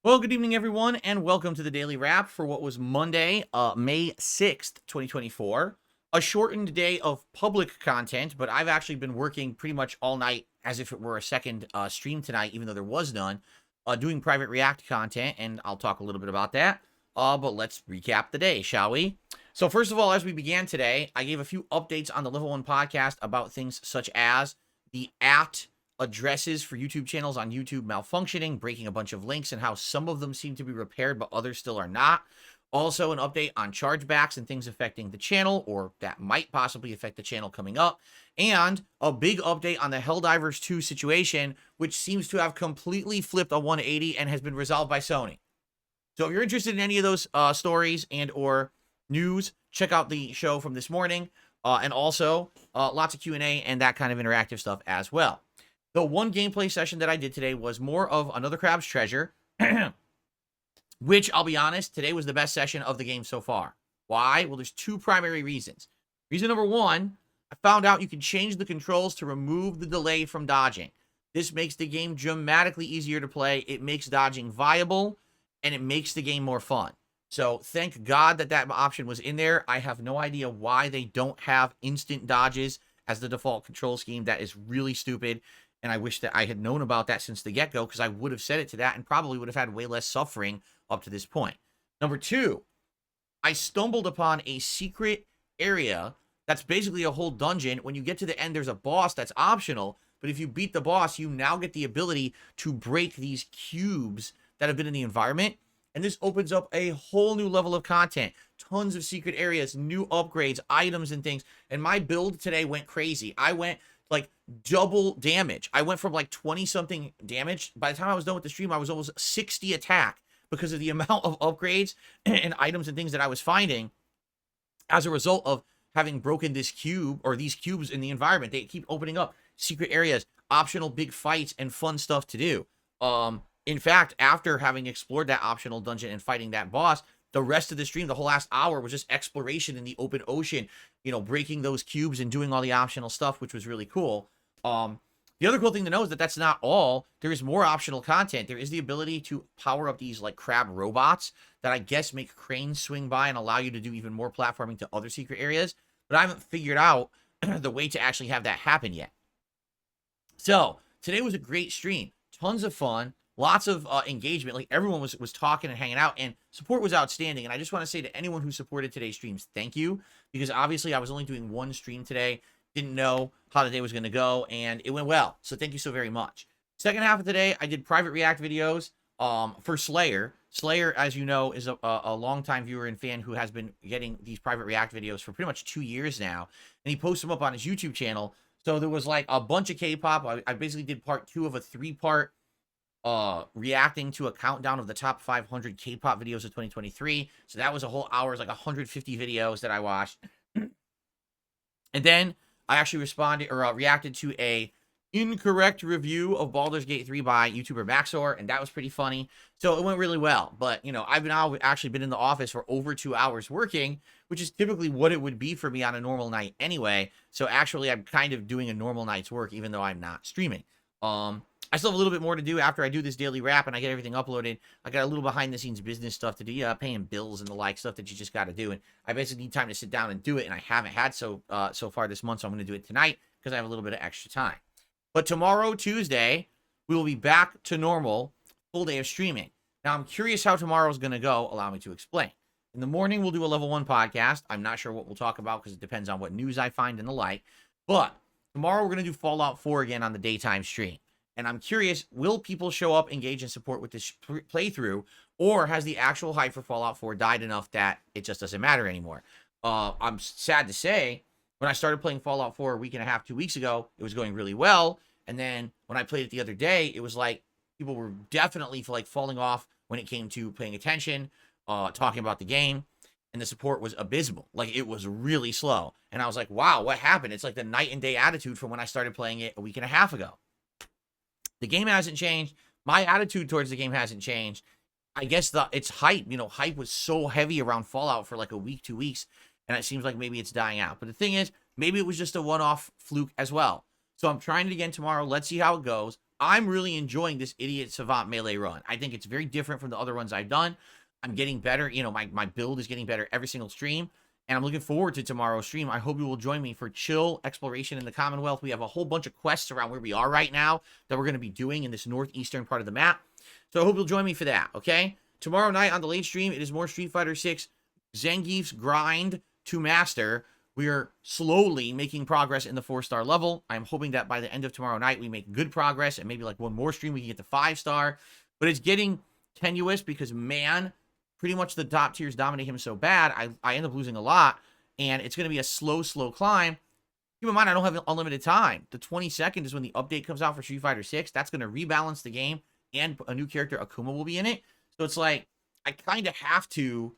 Well, good evening, everyone, and welcome to the Daily Wrap for what was Monday, May 6th, 2024. A shortened day of public content, but I've actually been working pretty much all night as if it were a second stream tonight, even though there was none, doing private React content, and I'll talk a little bit about that. But let's recap the day, shall we? So first of all, as we began today, I gave a few updates on the Level 1 podcast about things such as the addresses for YouTube channels on YouTube malfunctioning, breaking a bunch of links, and how some of them seem to be repaired, but others still are not. Also, an update on chargebacks and things affecting the channel, or that might possibly affect the channel coming up. And a big update on the Helldivers 2 situation, which seems to have completely flipped a 180 and has been resolved by Sony. So if you're interested in any of those stories and or news, check out the show from this morning. And also, lots of Q&A and that kind of interactive stuff as well. The one gameplay session that I did today was more of another Crab's Treasure, which, I'll be honest, today was the best session of the game so far. Why? Well, there's two primary reasons. Reason number one, I found out you can change the controls to remove the delay from dodging. This makes the game dramatically easier to play. It makes dodging viable, and it makes the game more fun. So thank God that that option was in there. I have no idea why they don't have instant dodges as the default control scheme. That is really stupid. And I wish that I had known about that since the get-go, because I would have set it to that and probably would have had way less suffering up to this point. Number two, I stumbled upon a secret area that's basically a whole dungeon. When you get to the end, there's a boss that's optional, but if you beat the boss, you now get the ability to break these cubes that have been in the environment, and this opens up a whole new level of content. Tons of secret areas, new upgrades, items, and things. And my build today went crazy. I went like double damage. I went from like 20-something damage. By the time I was done with the stream, I was almost 60 attack because of the amount of upgrades and items and things that I was finding as a result of having broken this cube or these cubes in the environment. They keep opening up secret areas, optional big fights, and fun stuff to do. In fact, after having explored that optional dungeon and fighting that boss, the rest of the stream, the whole last hour, was just exploration in the open ocean, you know, breaking those cubes and doing all the optional stuff, which was really cool. The other cool thing to know is that that's not all. There is more optional content. There is the ability to power up these like crab robots that I guess make cranes swing by and allow you to do even more platforming to other secret areas. But I haven't figured out the way to actually have that happen yet. So today was a great stream. Tons of fun. Lots of engagement. Like everyone was talking and hanging out, and support was outstanding. And I just want to say to anyone who supported today's streams, thank you, because obviously I was only doing one stream today, didn't know how the day was going to go, and it went well. So thank you so very much. Second half of the day, I did private React videos for Slayer. Slayer, as you know, is a longtime viewer and fan who has been getting these private React videos for pretty much 2 years now, and he posts them up on his YouTube channel. So there was like a bunch of K-pop. I basically did part 2 of a 3-part reacting to a countdown of the top 500 K-pop videos of 2023. So that was a whole hour, like 150 videos that I watched. And then I actually responded or reacted to a incorrect review of Baldur's Gate 3 by YouTuber Maxor, and that was pretty funny. So it went really well. But, you know, I've now actually been in the office for over 2 hours working, which is typically what it would be for me on a normal night anyway. So actually, I'm kind of doing a normal night's work, even though I'm not streaming. I still have a little bit more to do after I do this daily wrap and I get everything uploaded. I got a little behind the scenes business stuff to do, paying bills and the like, stuff that you just got to do. And I basically need time to sit down and do it. And I haven't had so far this month. So I'm going to do it tonight because I have a little bit of extra time. But tomorrow, Tuesday, we will be back to normal, full day of streaming. Now, I'm curious how tomorrow is going to go. Allow me to explain. In the morning, we'll do a level 1 podcast. I'm not sure what we'll talk about because it depends on what news I find and the like. But tomorrow, we're going to do Fallout 4 again on the daytime stream. And I'm curious, will people show up, engage, and support with this playthrough, or has the actual hype for Fallout 4 died enough that it just doesn't matter anymore? I'm sad to say, when I started playing Fallout 4 a week and a half, 2 weeks ago, it was going really well. And then when I played it the other day, it was like people were definitely like falling off when it came to paying attention, talking about the game, and the support was abysmal. Like, it was really slow. And I was like, wow, what happened? It's like the night and day attitude from when I started playing it a week and a half ago. The game hasn't changed. My attitude towards the game hasn't changed. I guess it's hype. You know, hype was so heavy around Fallout for like a week, 2 weeks, and it seems like maybe it's dying out. But the thing is, maybe it was just a one-off fluke as well. So I'm trying it again tomorrow. Let's see how it goes. I'm really enjoying this Idiot Savant melee run. I think it's very different from the other runs I've done. I'm getting better. You know, my build is getting better every single stream. And I'm looking forward to tomorrow's stream. I hope you will join me for chill exploration in the Commonwealth. We have a whole bunch of quests around where we are right now that we're going to be doing in this northeastern part of the map. So I hope you'll join me for that, okay? Tomorrow night on the late stream, it is more Street Fighter 6 Zangief's grind to master. We are slowly making progress in the 4-star level. I'm hoping that by the end of tomorrow night, we make good progress, and maybe like one more stream, we can get to 5-star. But it's getting tenuous because, man, pretty much the top tiers dominate him so bad, I end up losing a lot, and it's going to be a slow climb. Keep in mind, I don't have unlimited time. The 22nd is when the update comes out for Street Fighter 6. That's going to rebalance the game, and a new character, Akuma, will be in it. So it's like, I kind of have to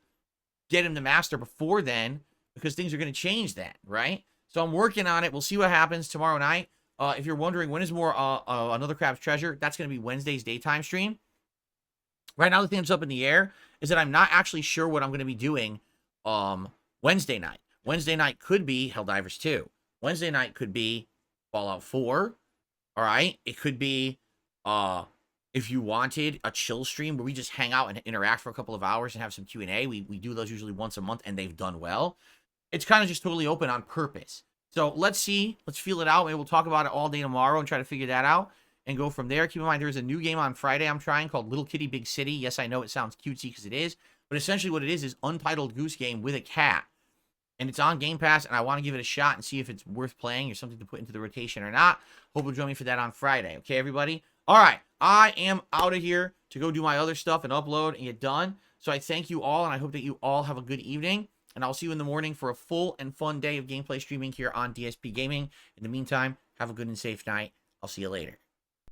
get him to master before then, because things are going to change then, right? So I'm working on it. We'll see what happens tomorrow night. If you're wondering, when is more Another Crab's Treasure? That's going to be Wednesday's daytime stream. Right now, the thing that's up in the air is that I'm not actually sure what I'm going to be doing Wednesday night. Wednesday night could be Helldivers 2. Wednesday night could be Fallout 4. All right? It could be, if you wanted, a chill stream where we just hang out and interact for a couple of hours and have some Q&A. We do those usually once a month, and they've done well. It's kind of just totally open on purpose. So let's see. Let's feel it out. Maybe we'll talk about it all day tomorrow and try to figure that out and go from there. Keep in mind, there's a new game on Friday I'm trying called Little Kitty Big City. Yes, I know it sounds cutesy because it is, but essentially what it is Untitled Goose Game with a cat. And it's on Game Pass, and I want to give it a shot and see if it's worth playing or something to put into the rotation or not. Hope you'll join me for that on Friday. Okay, everybody? All right, I am out of here to go do my other stuff and upload and get done. So I thank you all, and I hope that you all have a good evening. And I'll see you in the morning for a full and fun day of gameplay streaming here on DSP Gaming. In the meantime, have a good and safe night. I'll see you later.